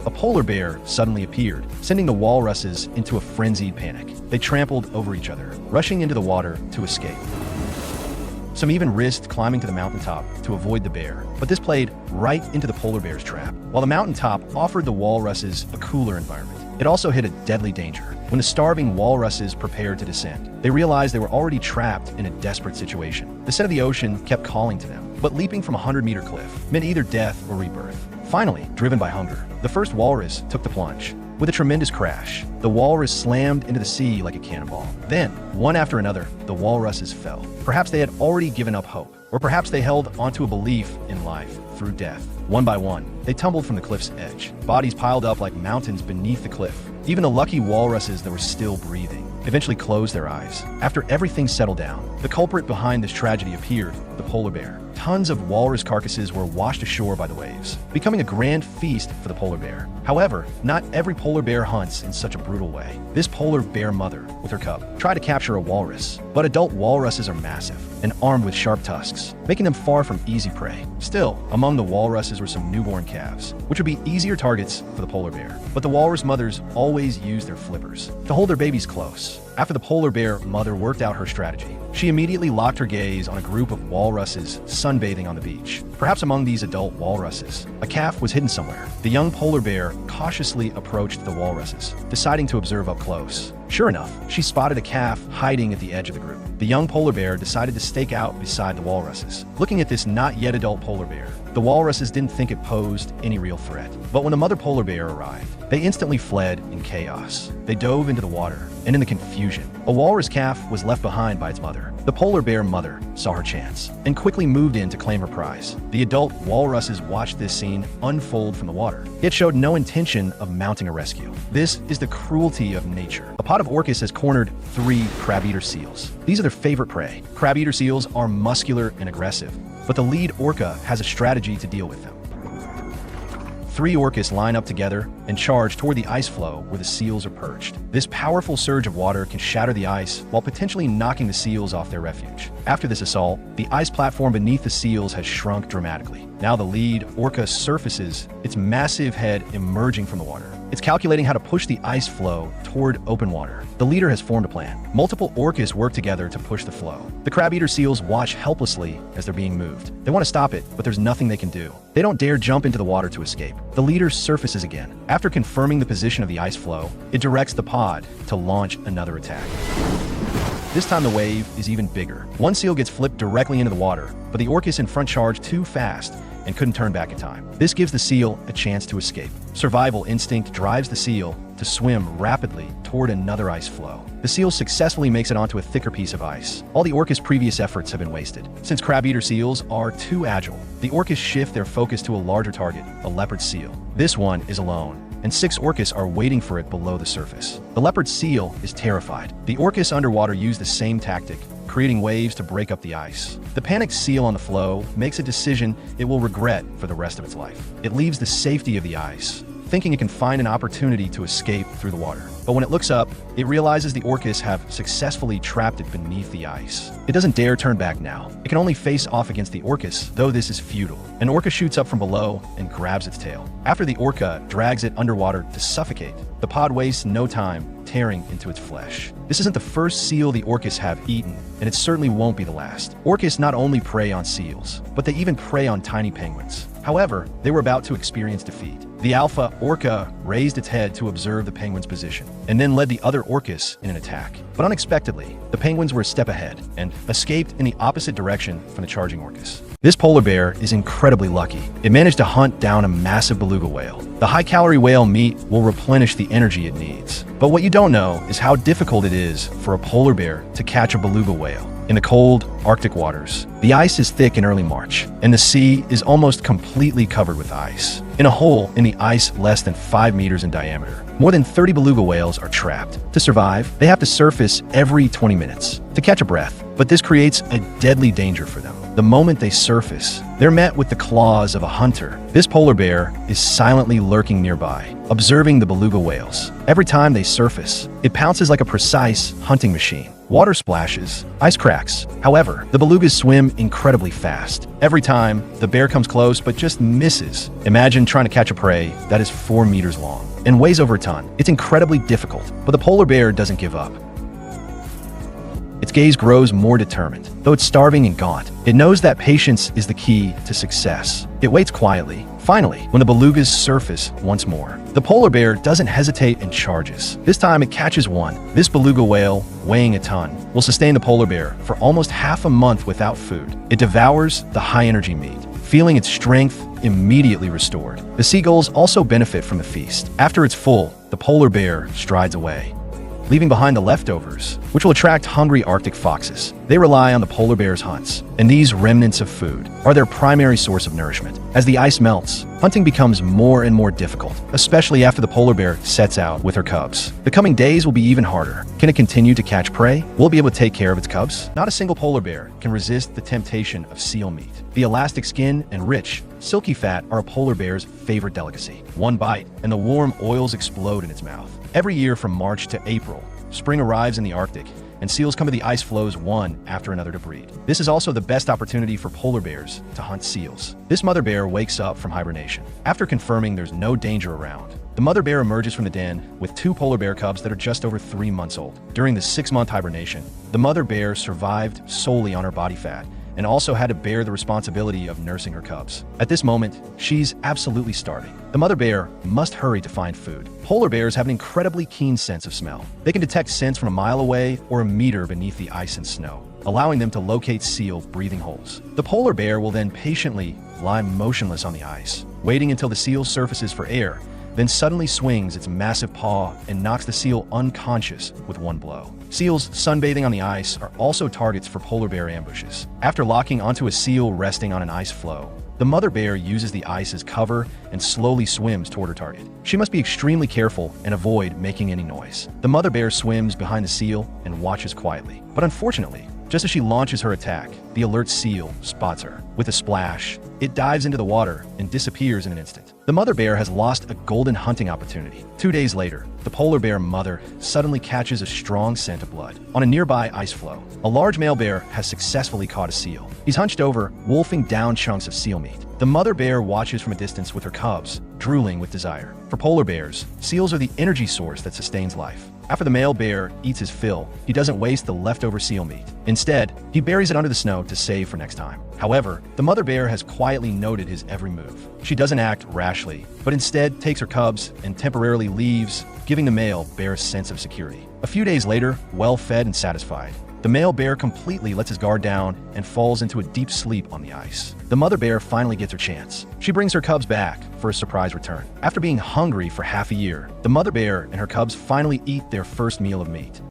a polar bear suddenly appeared, sending the walruses into a frenzied panic. They trampled over each other, rushing into the water to escape. Some even risked climbing to the mountaintop to avoid the bear, but this played right into the polar bear's trap. While the mountaintop offered the walruses a cooler environment, it also hid a deadly danger. When the starving walruses prepared to descend, they realized they were already trapped in a desperate situation. The scent of the ocean kept calling to them, but leaping from a 100-meter cliff meant either death or rebirth. Finally, driven by hunger, the first walrus took the plunge. With a tremendous crash, the walrus slammed into the sea like a cannonball. Then, one after another, the walruses fell. Perhaps they had already given up hope, or perhaps they held onto a belief in life through death. One by one, they tumbled from the cliff's edge. Bodies piled up like mountains beneath the cliff. Even the lucky walruses that were still breathing eventually closed their eyes. After everything settled down, the culprit behind this tragedy appeared, the polar bear. Tons of walrus carcasses were washed ashore by the waves, becoming a grand feast for the polar bear. However, not every polar bear hunts in such a brutal way. This polar bear mother, with her cub, tried to capture a walrus, but adult walruses are massive and armed with sharp tusks, making them far from easy prey. Still, among the walruses were some newborn calves, which would be easier targets for the polar bear. But the walrus mothers always used their flippers to hold their babies close. After the polar bear mother worked out her strategy, she immediately locked her gaze on a group of walruses sunbathing on the beach. Perhaps among these adult walruses, a calf was hidden somewhere. The young polar bear cautiously approached the walruses, deciding to observe up close. Sure enough, she spotted a calf hiding at the edge of the group. The young polar bear decided to stake out beside the walruses. Looking at this not yet adult polar bear, the walruses didn't think it posed any real threat. But when the mother polar bear arrived, they instantly fled in chaos. They dove into the water, and in the confusion, a walrus calf was left behind by its mother. The polar bear mother saw her chance and quickly moved in to claim her prize. The adult walruses watched this scene unfold from the water, yet showed no intention of mounting a rescue. This is the cruelty of nature. A pod of Orcas has cornered 3 crab-eater seals. These are their favorite prey. Crab-eater seals are muscular and aggressive, but the lead orca has a strategy to deal with them. 3 orcas line up together and charge toward the ice floe where the seals are perched. This powerful surge of water can shatter the ice while potentially knocking the seals off their refuge. After this assault, the ice platform beneath the seals has shrunk dramatically. Now the lead orca surfaces, its massive head emerging from the water. It's calculating how to push the ice floe toward open water. The leader has formed a plan. Multiple orcas work together to push the floe. The crab-eater seals watch helplessly as they're being moved. They want to stop it, but there's nothing they can do. They don't dare jump into the water to escape. The leader surfaces again. After confirming the position of the ice floe, it directs the pod to launch another attack. This time the wave is even bigger. One seal gets flipped directly into the water, but the orcas in front charged too fast and couldn't turn back in time. This gives the seal a chance to escape. Survival instinct drives the seal to swim rapidly toward another ice floe. The seal successfully makes it onto a thicker piece of ice. All the orcas' previous efforts have been wasted. Since crab-eater seals are too agile, the orcas shift their focus to a larger target, a leopard seal. This one is alone, and 6 orcas are waiting for it below the surface. The leopard seal is terrified. The orcas underwater use the same tactic, creating waves to break up the ice. The panicked seal on the floe makes a decision it will regret for the rest of its life. It leaves the safety of the ice, thinking it can find an opportunity to escape through the water. But when it looks up, it realizes the orcas have successfully trapped it beneath the ice. It doesn't dare turn back now. It can only face off against the orcas, though this is futile. An orca shoots up from below and grabs its tail. After the orca drags it underwater to suffocate, the pod wastes no time tearing into its flesh. This isn't the first seal the orcas have eaten, and it certainly won't be the last. Orcas not only prey on seals, but they even prey on tiny penguins. However, they were about to experience defeat. The alpha orca raised its head to observe the penguin's position, and then led the other orcas in an attack. But unexpectedly, the penguins were a step ahead and escaped in the opposite direction from the charging orcas. This polar bear is incredibly lucky. It managed to hunt down a massive beluga whale. The high-calorie whale meat will replenish the energy it needs. But what you don't know is how difficult it is for a polar bear to catch a beluga whale. In the cold Arctic waters, the ice is thick in early March, and the sea is almost completely covered with ice. In a hole in the ice less than 5 meters in diameter, more than 30 beluga whales are trapped. To survive, they have to surface every 20 minutes. To catch a breath, But this creates a deadly danger for them. The moment they surface, they're met with the claws of a hunter. This polar bear is silently lurking nearby, observing the beluga whales. Every time they surface, it pounces like a precise hunting machine. Water splashes, ice cracks. However, the belugas swim incredibly fast. Every time, the bear comes close but just misses. Imagine trying to catch a prey that is 4 meters long and weighs over a ton. It's incredibly difficult, but the polar bear doesn't give up. Its gaze grows more determined. Though it's starving and gaunt, it knows that patience is the key to success. It waits quietly. Finally, when the belugas surface once more, the polar bear doesn't hesitate and charges. This time it catches one. This beluga whale, weighing a ton, will sustain the polar bear for almost half a month without food. It devours the high-energy meat, feeling its strength immediately restored. The seagulls also benefit from the feast. After it's full, the polar bear strides away, leaving behind the leftovers, which will attract hungry Arctic foxes. They rely on the polar bear's hunts, and these remnants of food are their primary source of nourishment. As the ice melts, hunting becomes more and more difficult, especially after the polar bear sets out with her cubs. The coming days will be even harder. Can it continue to catch prey? Will it be able to take care of its cubs? Not a single polar bear can resist the temptation of seal meat. The elastic skin and rich, silky fat are a polar bear's favorite delicacy. One bite, and the warm oils explode in its mouth. Every year from March to April, spring arrives in the Arctic, and seals come to the ice floes one after another to breed. This is also the best opportunity for polar bears to hunt seals. This mother bear wakes up from hibernation. After confirming there's no danger around, the mother bear emerges from the den with 2 polar bear cubs that are just over 3 months old. During the 6-month hibernation, the mother bear survived solely on her body fat and also had to bear the responsibility of nursing her cubs. At this moment, she's absolutely starving. The mother bear must hurry to find food. Polar bears have an incredibly keen sense of smell. They can detect scents from a mile away or a meter beneath the ice and snow, allowing them to locate seal breathing holes. The polar bear will then patiently lie motionless on the ice, waiting until the seal surfaces for air, then suddenly swings its massive paw and knocks the seal unconscious with one blow. Seals sunbathing on the ice are also targets for polar bear ambushes. After locking onto a seal resting on an ice floe, the mother bear uses the ice as cover and slowly swims toward her target. She must be extremely careful and avoid making any noise. The mother bear swims behind the seal and watches quietly. But unfortunately, just as she launches her attack, the alert seal spots her. With a splash, it dives into the water and disappears in an instant. The mother bear has lost a golden hunting opportunity. 2 days later, the polar bear mother suddenly catches a strong scent of blood on a nearby ice floe. A large male bear has successfully caught a seal. He's hunched over, wolfing down chunks of seal meat. The mother bear watches from a distance with her cubs, drooling with desire. For polar bears, seals are the energy source that sustains life. After the male bear eats his fill, he doesn't waste the leftover seal meat. Instead, he buries it under the snow to save for next time. However, the mother bear has quietly noted his every move. She doesn't act rashly, but instead takes her cubs and temporarily leaves, giving the male bear a sense of security. A few days later, well fed and satisfied, the male bear completely lets his guard down and falls into a deep sleep on the ice. The mother bear finally gets her chance. She brings her cubs back for a surprise return. After being hungry for half a year, the mother bear and her cubs finally eat their first meal of meat.